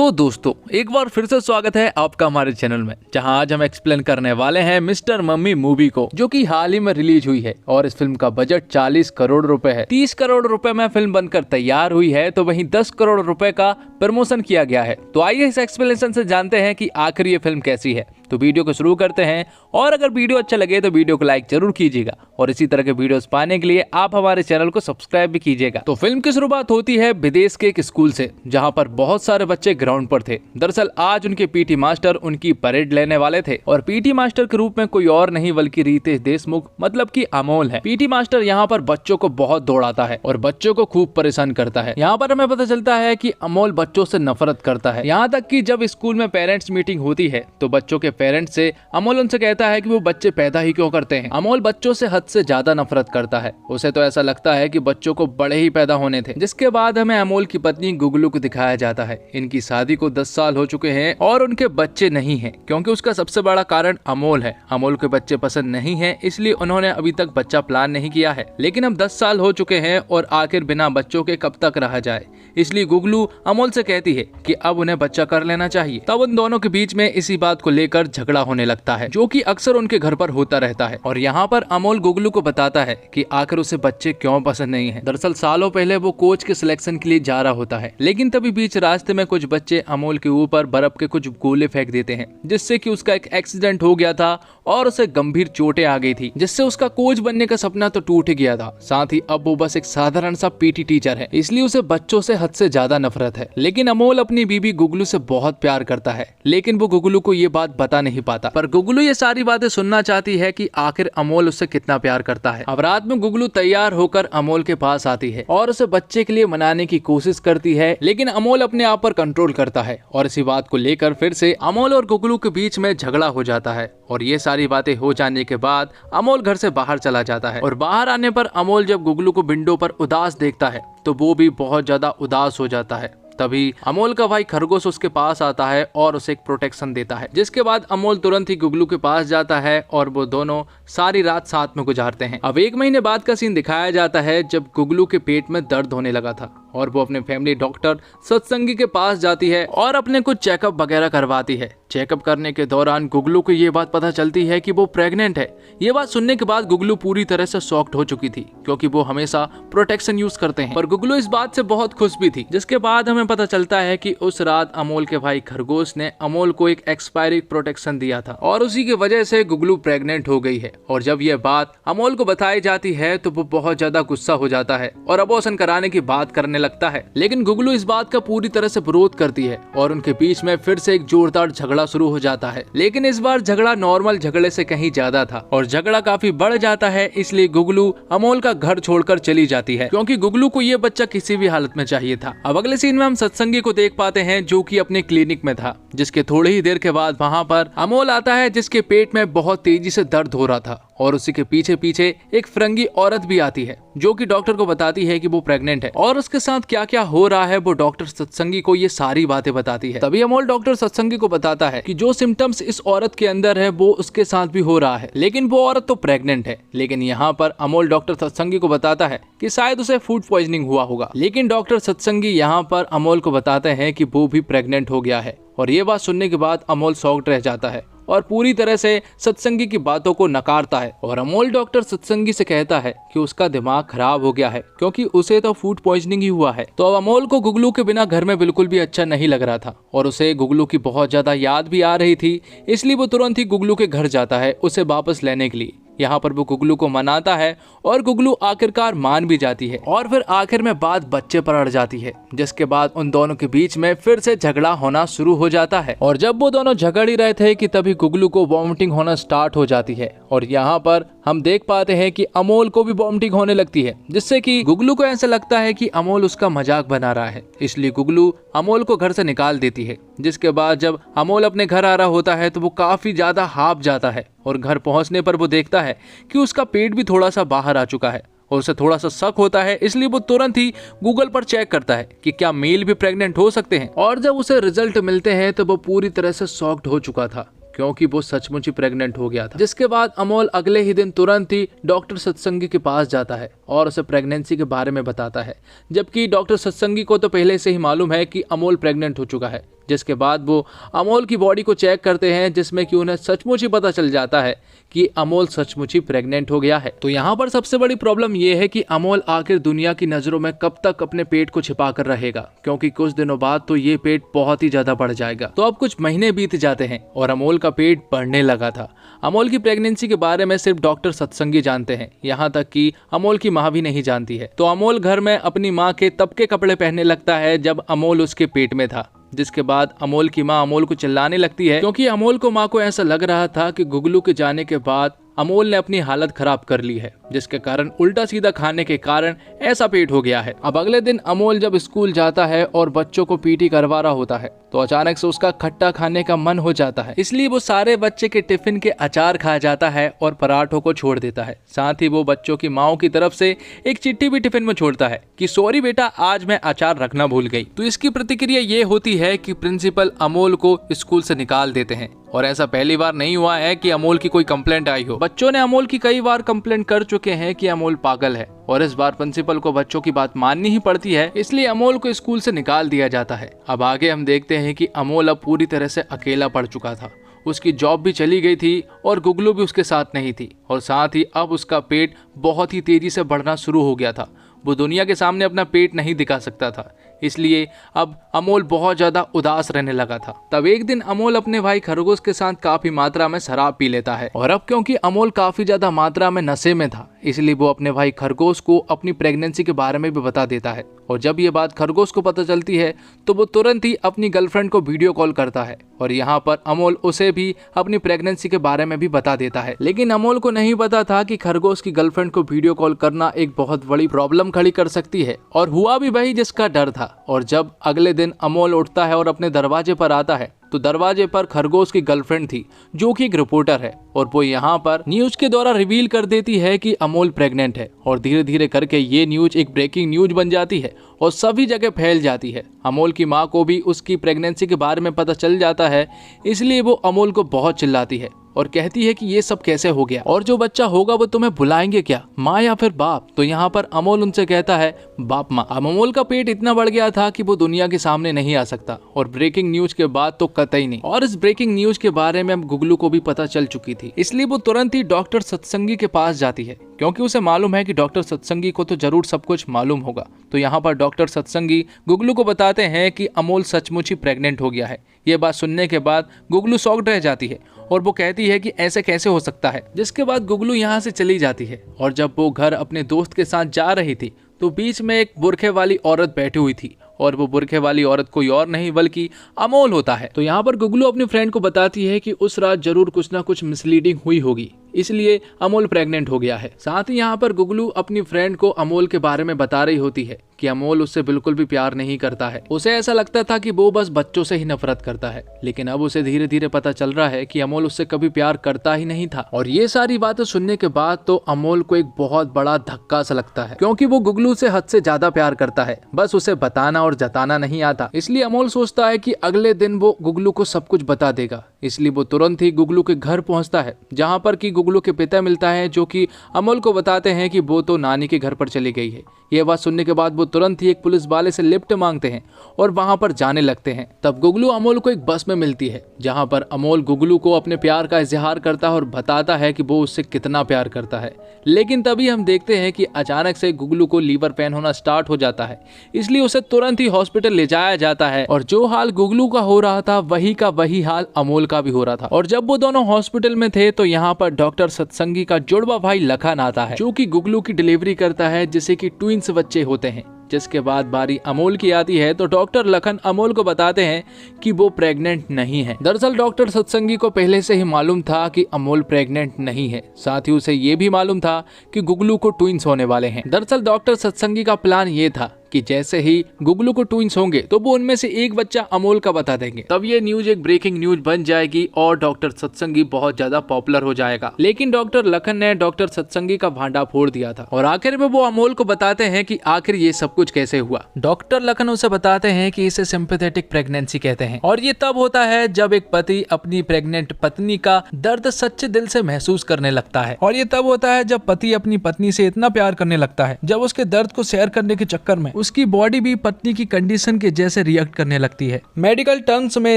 तो दोस्तों एक बार फिर से स्वागत है आपका हमारे चैनल में, जहां आज हम एक्सप्लेन करने वाले हैं मिस्टर मम्मी मूवी को, जो कि हाल ही में रिलीज हुई है और इस फिल्म का बजट 40 करोड़ रुपए है। 30 करोड़ रुपए में फिल्म बनकर तैयार हुई है, तो वहीं 10 करोड़ रुपए का प्रमोशन किया गया है। तो आइए इस एक्सप्लेनेशन से जानते हैं कि आखिर ये फिल्म कैसी है। तो वीडियो को शुरू करते हैं, और अगर वीडियो अच्छा लगे तो वीडियो को लाइक जरूर कीजिएगा और इसी तरह के वीडियोस पाने के लिए आप हमारे चैनल को सब्सक्राइब भी कीजिएगा। तो फिल्म की शुरुआत होती है विदेश के एक स्कूल से, जहां पर बहुत सारे बच्चे ग्राउंड पर थे। दरअसल आज उनके पीटी मास्टर उनकी परेड लेने वाले थे और पीटी मास्टर के रूप में कोई और नहीं बल्कि रितेश देशमुख मतलब कि अमोल है। पीटी मास्टर यहाँ पर बच्चों को बहुत दौड़ाता है और बच्चों को खूब परेशान करता है। यहाँ पर हमें पता चलता है कि अमोल बच्चों से नफरत करता है। यहाँ तक कि जब स्कूल में पेरेंट्स मीटिंग होती है तो बच्चों के पेरेंट्स से अमोल उनसे कहता है कि वो बच्चे पैदा ही क्यों करते हैं। अमोल बच्चों से हद से ज्यादा नफरत करता है। उसे तो ऐसा लगता है कि बच्चों को बड़े ही पैदा होने थे। जिसके बाद हमें अमोल की पत्नी गुगलू को दिखाया जाता है। इनकी शादी को 10 साल हो चुके हैं और उनके बच्चे नहीं हैं, क्योंकि उसका सबसे बड़ा कारण अमोल है। अमोल के बच्चे पसंद नहीं है, इसलिए उन्होंने अभी तक बच्चा प्लान नहीं किया है। लेकिन अब 10 साल हो चुके हैं और आखिर बिना बच्चों के कब तक रहा जाए, इसलिए गुगलू अमोल से कहती है कि अब उन्हें बच्चा कर लेना चाहिए। तब उन दोनों के बीच में इसी बात को लेकर झगड़ा होने लगता है, जो कि अक्सर उनके घर पर होता रहता है। और यहाँ पर अमोल गुगलू को बताता है कि आखिर उसे बच्चे क्यों पसंद नहीं है। दरअसल सालों पहले वो कोच के सिलेक्शन के लिए जा रहा होता है, लेकिन तभी बीच रास्ते में कुछ बच्चे अमोल के ऊपर बर्फ के कुछ गोले फेंक देते हैं, जिससे कि उसका एक एक्सीडेंट हो गया था और उसे गंभीर चोटें आ गई थी, जिससे उसका कोच बनने का सपना तो टूट गया था। साथ ही अब वो बस एक साधारण सा पीटी टीचर है, इसलिए उसे बच्चों से हद से ज्यादा नफरत है। लेकिन अमोल अपनी बीबी गुगलू से बहुत प्यार करता है, लेकिन वो गुगलू को ये बात बता नहीं पाता। पर गुगलू ये सारी बातें सुनना चाहती है कि आखिर अमोल उससे कितना प्यार करता है। अब रात में गुगलू तैयार होकर अमोल के पास आती है और उसे बच्चे के लिए मनाने की कोशिश करती है, लेकिन अमोल अपने आप पर कंट्रोल करता है और इसी बात को लेकर फिर से अमोल और गुगलू के बीच में झगड़ा हो जाता है। और ये सारी बातें हो जाने के बाद अमोल घर से बाहर चला जाता है। और बाहर आने पर अमोल जब गुगलू को विंडो पर उदास देखता है तो वो भी बहुत ज्यादा उदास हो जाता है। तभी अमोल का भाई खरगोश उसके पास आता है और उसे एक प्रोटेक्शन देता है, जिसके बाद अमोल तुरंत ही गुगलू के पास जाता है और वो दोनों सारी रात साथ में गुजारते हैं। अब 1 महीने बाद का सीन दिखाया जाता है, जब गुगलू के पेट में दर्द होने लगा था और वो अपने फैमिली डॉक्टर सत्संगी के पास जाती है और अपने कुछ चेकअप वगैरह करवाती है। चेकअप करने के दौरान गुगलू को ये बात पता चलती है कि वो प्रेग्नेंट है। ये बात सुनने के बाद गुगलू पूरी तरह से शॉक्ड हो चुकी थी, क्योंकि वो हमेशा प्रोटेक्शन यूज करते हैं। पर गुगलू इस बात से बहुत खुश भी थी। जिसके बाद हमें पता चलता है कि उस रात अमोल के भाई खरगोश ने अमोल को एक एक्सपायरी प्रोटेक्शन दिया था और उसी की वजह से गुगलू प्रेग्नेंट हो गई है। और जब यह बात अमोल को बताई जाती है तो वो बहुत ज्यादा गुस्सा हो जाता है और अबॉर्शन कराने की बात करने लगता है। लेकिन गुगलू इस बात का पूरी तरह से विरोध करती है और उनके बीच में फिर से एक जोरदार झगड़ा शुरू हो जाता है। लेकिन इस बार झगड़ा नॉर्मल झगड़े से कहीं ज्यादा था और झगड़ा काफी बढ़ जाता है, इसलिए गुगलू अमोल का घर छोड़कर चली जाती है, क्योंकि गुगलू को ये बच्चा किसी भी हालत में चाहिए था। अब अगले सीन में हम सत्संगी को देख पाते हैं, जो कि अपने क्लिनिक में था, जिसके थोड़ी ही देर के बाद वहाँ पर अमोल आता है, जिसके पेट में बहुत तेजी से दर्द हो रहा था। और उसी के पीछे पीछे एक फिरंगी औरत भी आती है, जो कि डॉक्टर को बताती है कि वो प्रेग्नेंट है और उसके साथ क्या क्या हो रहा है वो डॉक्टर सत्संगी को ये सारी बातें बताती है। तभी अमोल डॉक्टर सत्संगी को बताता है कि जो सिम्टम्स इस औरत के अंदर है वो उसके साथ भी हो रहा है, लेकिन वो औरत तो प्रेग्नेंट है। लेकिन यहाँ पर अमोल डॉक्टर सत्संगी को बताता है कि शायद उसे फूड पॉइजनिंग हुआ होगा। लेकिन डॉक्टर सत्संगी यहाँ पर अमोल को बताते हैं कि वो भी प्रेग्नेंट हो गया है। और ये बात सुनने के बाद अमोल शॉक्ड रह जाता है और पूरी तरह से सत्संगी की बातों को नकारता है। और अमोल डॉक्टर सत्संगी से कहता है कि उसका दिमाग खराब हो गया है, क्योंकि उसे तो फूड पॉइजनिंग ही हुआ है। तो अब अमोल को गुगलू के बिना घर में बिल्कुल भी अच्छा नहीं लग रहा था और उसे गुगलू की बहुत ज्यादा याद भी आ रही थी, इसलिए वो तुरंत ही गुगलू के घर जाता है उसे वापस लेने के लिए। यहाँ पर वो गुगलू को मनाता है और गुगलू आखिरकार मान भी जाती है और फिर आखिर में बात बच्चे पर अड़ जाती है, जिसके बाद उन दोनों के बीच में फिर से झगड़ा होना शुरू हो जाता है। और जब वो दोनों झगड़ ही रहे थे कि तभी गुगलू को वॉमिटिंग होना स्टार्ट हो जाती है और यहाँ पर हम देख पाते हैं कि अमोल को भी वॉमिटिंग होने लगती है, जिससे कि गुगलू को ऐसा लगता है कि अमोल उसका मजाक बना रहा है, इसलिए गुगलू अमोल को घर से निकाल देती है। जिसके बाद जब अमोल अपने घर आ रहा होता है तो वो काफी ज्यादा हाफ जाता है और घर पहुंचने पर वो देखता है कि उसका पेट भी थोड़ा सा बाहर आ चुका है और उसे थोड़ा सा शक होता है, इसलिए वो तुरंत ही गूगल पर चेक करता है कि क्या मेल भी प्रेग्नेंट हो सकते हैं। और जब उसे रिजल्ट मिलते हैं तो वो पूरी तरह से शॉक्ड हो चुका था, क्योंकि वो सचमुच ही प्रेग्नेंट हो गया था। जिसके बाद अमोल अगले ही दिन तुरंत ही डॉक्टर सत्संगी के पास जाता है और उसे प्रेगनेंसी के बारे में बताता है, जबकि डॉक्टर सत्संगी को तो पहले से ही मालूम है कि अमोल प्रेग्नेंट हो चुका है। जिसके बाद वो अमोल की बॉडी को चेक करते हैं, जिसमें कि उन्हें सचमुच ही पता चल जाता है कि अमोल सचमुच ही प्रेग्नेंट हो गया है। तो यहाँ पर सबसे बड़ी प्रॉब्लम ये है कि अमोल आखिर दुनिया की नजरों में कब तक अपने पेट को छिपा कर रहेगा, क्योंकि कुछ दिनों बाद तो ये पेट बहुत ही ज्यादा बढ़ जाएगा। तो अब कुछ महीने बीत जाते हैं और अमोल का पेट बढ़ने लगा था। अमोल की प्रेगनेंसी के बारे में सिर्फ डॉक्टर सत्संगी जानते हैं, यहाँ तक कि अमोल की माँ भी नहीं जानती है। तो अमोल घर में अपनी माँ के तब के कपड़े पहनने लगता है जब अमोल उसके पेट में था, जिसके बाद अमोल की माँ अमोल को चिल्लाने लगती है, क्योंकि अमोल को माँ को ऐसा लग रहा था कि गुगलू के जाने के बाद अमोल ने अपनी हालत खराब कर ली है, जिसके कारण उल्टा सीधा खाने के कारण ऐसा पेट हो गया है। अब अगले दिन अमोल जब स्कूल जाता है और बच्चों को पीटी करवा रहा होता है, तो अचानक से उसका खट्टा खाने का मन हो जाता है, इसलिए वो सारे बच्चे के टिफिन के अचार खा जाता है और पराठों को छोड़ देता है। साथ ही वो बच्चों की माओ की तरफ से एक चिट्ठी भी टिफिन में छोड़ता है कि सॉरी बेटा, आज मैं अचार रखना भूल गई। तो इसकी प्रतिक्रिया ये होती है कि प्रिंसिपल अमोल को स्कूल से निकाल देते हैं। और ऐसा पहली बार नहीं हुआ है कि अमोल की कोई कंप्लेंट आई हो। बच्चों ने अमोल की कई बार कंप्लेंट कर चुके हैं कि अमोल पागल है, और इस बार प्रिंसिपल को बच्चों की बात माननी ही पड़ती है, इसलिए अमोल को स्कूल से निकाल दिया जाता है। अब आगे हम देखते हैं कि अमोल अब पूरी तरह से अकेला पड़ चुका था। उसकी जॉब भी चली गई थी और गुगलू भी उसके साथ नहीं थी, और साथ ही अब उसका पेट बहुत ही तेजी से बढ़ना शुरू हो गया था। वो दुनिया के सामने अपना पेट नहीं दिखा सकता था, इसलिए अब अमोल बहुत ज्यादा उदास रहने लगा था। तब एक दिन अमोल अपने भाई खरगोश के साथ काफी मात्रा में शराब पी लेता है, और अब क्योंकि अमोल काफी ज्यादा मात्रा में नशे में था, इसलिए वो अपने भाई खरगोश को अपनी प्रेगनेंसी के बारे में भी बता देता है। और जब ये बात खरगोश को पता चलती है तो वो तुरंत ही अपनी गर्लफ्रेंड को वीडियो कॉल करता है, और यहाँ पर अमोल उसे भी अपनी प्रेगनेंसी के बारे में भी बता देता है। लेकिन अमोल को नहीं पता था कि खरगोश की गर्लफ्रेंड को वीडियो कॉल करना एक बहुत बड़ी प्रॉब्लम खड़ी कर सकती है, और हुआ भी वही जिसका डर था। और जब अगले दिन अमोल उठता है और अपने दरवाजे पर आता है, तो दरवाजे पर खरगोश की गर्लफ्रेंड थी, जो कि एक रिपोर्टर है, और वो यहाँ पर न्यूज के द्वारा रिवील कर देती है कि अमोल प्रेग्नेंट है। और धीरे धीरे करके ये न्यूज एक ब्रेकिंग न्यूज बन जाती है और सभी जगह फैल जाती है। अमोल की माँ को भी उसकी प्रेगनेंसी के बारे में पता चल जाता है, इसलिए वो अमोल को बहुत चिल्लाती है और कहती है कि ये सब कैसे हो गया, और जो बच्चा होगा वो तुम्हें बुलाएंगे क्या, माँ या फिर बाप। तो यहाँ पर अमोल उनसे कहता है बाप माँ। अब अमोल का पेट इतना बढ़ गया था कि वो दुनिया के सामने नहीं आ सकता, और ब्रेकिंग न्यूज के बाद तो कतई नहीं। और इस ब्रेकिंग न्यूज के बारे में अब गुगलू को भी पता चल चुकी थी, इसलिए वो तुरंत ही डॉक्टर सत्संगी के पास जाती है, क्योंकि उसे मालूम है कि डॉक्टर सत्संगी को तो जरूर सब कुछ मालूम होगा। तो यहाँ पर डॉक्टर सत्संगी गुगलू को बताते हैं कि अमोल सचमुच ही प्रेग्नेंट हो गया है। ये बात सुनने के बाद गुगलू शॉक्ड रह जाती है और वो कहती है कि ऐसे कैसे हो सकता है, जिसके बाद गुगलू यहाँ से चली जाती है। और जब वो घर अपने दोस्त के साथ जा रही थी तो बीच में एक बुरखे वाली औरत बैठी हुई थी, और वो बुरखे वाली औरत कोई और नहीं बल्कि अमोल होता है। तो यहाँ पर गुगलू अपनी फ्रेंड को बताती है कि उस रात जरूर कुछ ना कुछ मिसलीडिंग हुई होगी, इसलिए अमोल प्रेग्नेंट हो गया है। साथ ही यहाँ पर गुगलू अपनी फ्रेंड को अमोल के बारे में बता रही होती है कि अमोल उससे बिल्कुल भी प्यार नहीं करता है। उसे ऐसा लगता था कि वो बस बच्चों से ही नफरत करता है, लेकिन अब उसे धीरे धीरे पता चल रहा है कि अमोल उससे कभी प्यार करता ही नहीं था। और ये सारी बातें सुनने के बाद तो अमोल को एक बहुत बड़ा धक्का सा लगता है, क्योंकि वो गुगलू से हद से ज्यादा प्यार करता है, बस उसे बताना और जताना नहीं आता। इसलिए अमोल सोचता है कि अगले दिन वो गुगलू को सब कुछ बता देगा, इसलिए वो तुरंत ही गुगलू के घर पहुंचता है, जहाँ पर कि गुगलू के पिता मिलता है, जो कि अमोल को बताते हैं कि वो तो नानी के घर पर चली गई है। ये बात सुनने के बाद वो तुरंत ही एक पुलिस वाले से लिफ्ट मांगते हैं और वहां पर जाने लगते हैं। तब गुगलू अमोल को एक बस में मिलती है, जहां पर अमोल गुगलू को अपने प्यार का इजहार करता है और बताता है कि वो उससे कितना प्यार करता है। लेकिन तभी हम देखते हैं कि अचानक से गुगलू को लीवर पेन होना स्टार्ट हो जाता है, इसलिए उसे तुरंत ही हॉस्पिटल ले जाया जाता है। और जो हाल गुगलू का हो रहा था वही का वही हाल अमोल का भी हो रहा था। और जब वो दोनों हॉस्पिटल में थे तो यहाँ पर डॉक्टर सत्संगी का जुड़वा भाई लखन आता है, जो कि गुगलू की डिलीवरी करता है, जिसे कि ट्विंस बच्चे होते हैं। जिसके बाद बारी अमोल की आती है तो डॉक्टर लखन अमोल को बताते हैं कि वो प्रेग्नेंट नहीं है। दरअसल डॉक्टर सत्संगी को पहले से ही मालूम था कि अमोल प्रेग्नेंट नहीं है, साथ ही उसे ये भी मालूम था कि गुगलू को ट्विंस होने वाले हैं। दरअसल डॉक्टर सत्संगी का प्लान ये था कि जैसे ही गुगलू को ट्विंस होंगे तो वो उनमें से एक बच्चा अमोल का बता देंगे। तब ये न्यूज एक ब्रेकिंग न्यूज बन जाएगी और डॉक्टर सत्संगी बहुत ज्यादा पॉपुलर हो जाएगा। लेकिन डॉक्टर लखन ने डॉक्टर सत्संगी का भांडा फोड़ दिया था और आखिर में वो अमोल को बताते हैं कि आखिर ये सब कुछ कैसे हुआ। डॉक्टर लखन उसे बताते हैं कि इसे सिंपैथेटिक प्रेगनेंसी कहते हैं, और ये तब होता है जब एक पति अपनी प्रेग्नेंट पत्नी का दर्द सच्चे दिल से महसूस करने लगता है। और ये तब होता है जब पति अपनी पत्नी से इतना प्यार करने लगता है, जब उसके दर्द को शेयर करने के चक्कर में उसकी बॉडी भी पत्नी की कंडीशन के जैसे रिएक्ट करने लगती है। मेडिकल टर्म्स में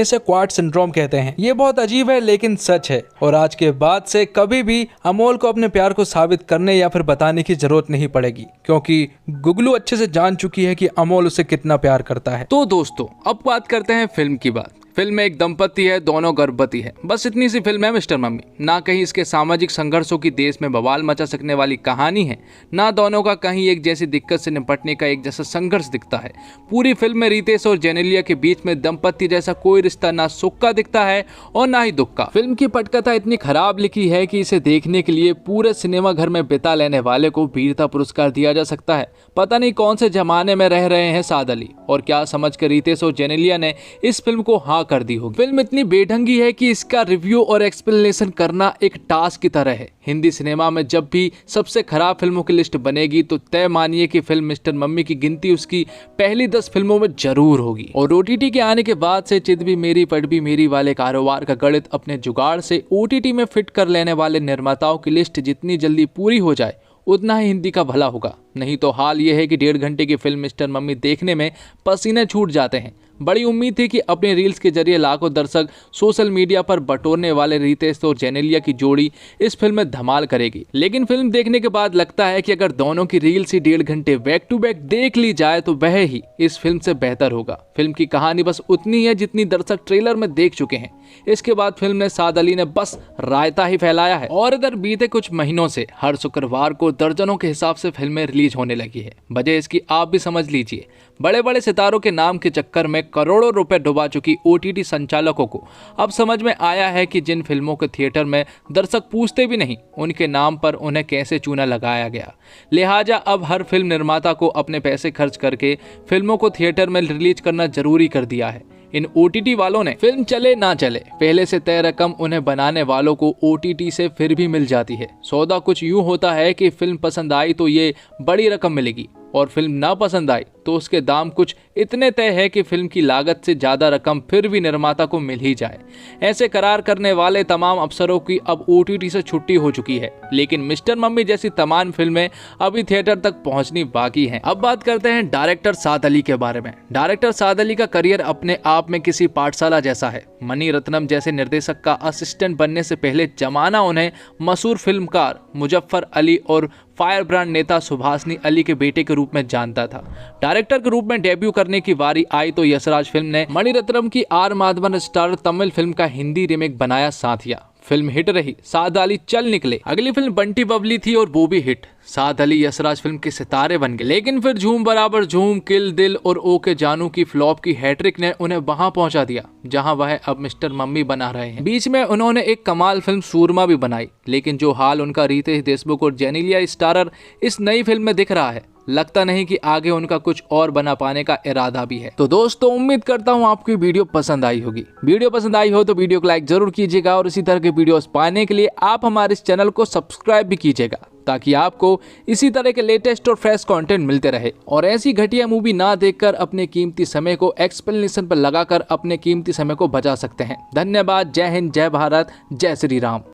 इसे क्वार्ट सिंड्रोम कहते हैं। ये बहुत अजीब है लेकिन सच है, और आज के बाद से कभी भी अमोल को अपने प्यार को साबित करने या फिर बताने की जरूरत नहीं पड़ेगी, क्योंकि गुगलू अच्छे से जान चुकी है कि अमोल उसे कितना प्यार करता है। तो दोस्तों अब बात करते हैं फिल्म की बात। फिल्म में एक दंपति है, दोनों गर्भवती है, बस इतनी सी फिल्म है मिस्टर मम्मी। ना कहीं इसके सामाजिक संघर्षों की देश में बवाल मचा सकने वाली कहानी है, ना दोनों का कहीं एक जैसी दिक्कत से निपटने का एक जैसा संघर्ष दिखता है। पूरी फिल्म में रितेश और जेनेलिया के बीच में दंपति जैसा कोई रिश्ता ना सुख का दिखता है और ना ही दुख का। फिल्म की पटकथा इतनी खराब लिखी है कि इसे देखने के लिए पूरे सिनेमा घर में बिता लेने वाले को वीरता पुरस्कार दिया जा सकता है। पता नहीं कौन से जमाने में रह रहे हैं साद अली, और क्या समझ कर रितेश और जेनेलिया ने इस फिल्म को हाँ कर दी होगी। फिल्म इतनी बेढंगी है कि इसका रिव्यू और एक्सप्लेनेशन करना एक टास्क की तरह है। हिंदी सिनेमा में जब भी सबसे खराब फिल्मों की लिस्ट बनेगी तो तय मानिए कि फिल्म मिस्टर मम्मी की गिनती उसकी पहली 10 फिल्मों में जरूर होगी। और OTT के आने के बाद से चित भी मेरी पट भी मेरी वाले कारोबार का गणित अपने जुगाड़ से OTT में फिट कर लेने वाले निर्माताओं की लिस्ट जितनी जल्दी पूरी हो जाए उतना ही हिंदी का भला होगा। नहीं तो हाल ये है कि 1.5 घंटे की फिल्म मिस्टर मम्मी देखने में पसीने छूट जाते हैं। बड़ी उम्मीद थी कि अपने रील्स के जरिए लाखों दर्शक सोशल मीडिया पर बटोरने वाले रितेश और जेनेलिया की जोड़ी इस फिल्म में धमाल करेगी, लेकिन फिल्म देखने के बाद लगता है कि अगर दोनों की रील्स ही 1.5 घंटे बैक टू बैक देख ली जाए तो वह ही इस फिल्म से बेहतर होगा। फिल्म की कहानी बस उतनी है जितनी दर्शक ट्रेलर में देख चुके हैं। इसके बाद फिल्म ने साद अली ने बस रायता ही फैलाया है, और इधर बीते कुछ महीनों से हर शुक्रवार को दर्जनों के हिसाब से फिल्में रिलीज होने लगी है। वजह इसकी आप भी समझ लीजिए। बड़े बड़े सितारों के नाम के चक्कर में करोड़ों रुपए डुबा चुकी OTT संचालकों को अब समझ में आया है कि जिन फिल्मों के थिएटर में दर्शक पूछते भी नहीं, उनके नाम पर उन्हें कैसे चूना लगाया गया। लिहाजा अब हर फिल्म निर्माता को अपने पैसे खर्च करके फिल्मों को थिएटर में रिलीज करना जरूरी कर दिया है। इन OTT वालों ने फिल्म चले ना चले पहले से तय रकम उन्हें बनाने वालों को OTT से फिर भी मिल जाती है। सौदा कुछ यूं होता है कि फिल्म पसंद आई तो ये बड़ी रकम मिलेगी, और फिल्म ना पसंद आई तो उसके दाम कुछ इतने तय है कि फिल्म की लागत से ज्यादा रकम फिर भी निर्माता को मिल ही जाए। ऐसे करार करने वाले तमाम अफसरों की अब OTT से छुट्टी हो चुकी है, लेकिन मिस्टर मम्मी जैसी तमाम फिल्में अभी थिएटर तक पहुंचनी बाकी हैं। अब बात करते हैं डायरेक्टर साद अली के बारे में। डायरेक्टर साद अली का करियर अपने आप में किसी पाठशाला जैसा है। मणि रत्नम जैसे निर्देशक का असिस्टेंट बनने से पहले जमाना उन्हें मशहूर फिल्मकार मुजफ्फर अली और फायर ब्रांड नेता सुभाषनी अली के बेटे के रूप में जानता था। डायरेक्टर के रूप में डेब्यू करने की बारी आई तो यशराज फिल्म ने मणिरत्नम की R Madhavan star Tamil film का हिंदी रीमेक बनाया साथिया। फिल्म हिट रही, साद अली चल निकले। अगली फिल्म बंटी बबली थी और वो भी हिट। साद अली यशराज फिल्म के सितारे बन गए, लेकिन फिर झूम बराबर झूम, किल दिल और ओके जानू की फ्लॉप की हैट्रिक ने उन्हें वहां पहुंचा दिया जहां वह अब मिस्टर मम्मी बना रहे हैं। बीच में उन्होंने एक कमाल फिल्म सूरमा भी बनाई, लेकिन जो हाल उनका रितेश देशमुख और जेनेलिया स्टारर इस नई फिल्म में दिख रहा है, लगता नहीं कि आगे उनका कुछ और बना पाने का इरादा भी है। तो दोस्तों उम्मीद करता हूँ आपको वीडियो पसंद आई होगी। वीडियो पसंद आई हो तो वीडियो को लाइक जरूर कीजिएगा, और इसी तरह के वीडियोस पाने के लिए आप हमारे इस चैनल को सब्सक्राइब भी कीजिएगा, ताकि आपको इसी तरह के लेटेस्ट और फ्रेश कंटेंट मिलते रहे। और ऐसी घटिया मूवी ना देखकर अपने कीमती समय को एक्सप्लेनेशन पर लगाकर अपने कीमती समय को बचा सकते हैं। धन्यवाद। जय हिंद, जय भारत, जय श्री राम।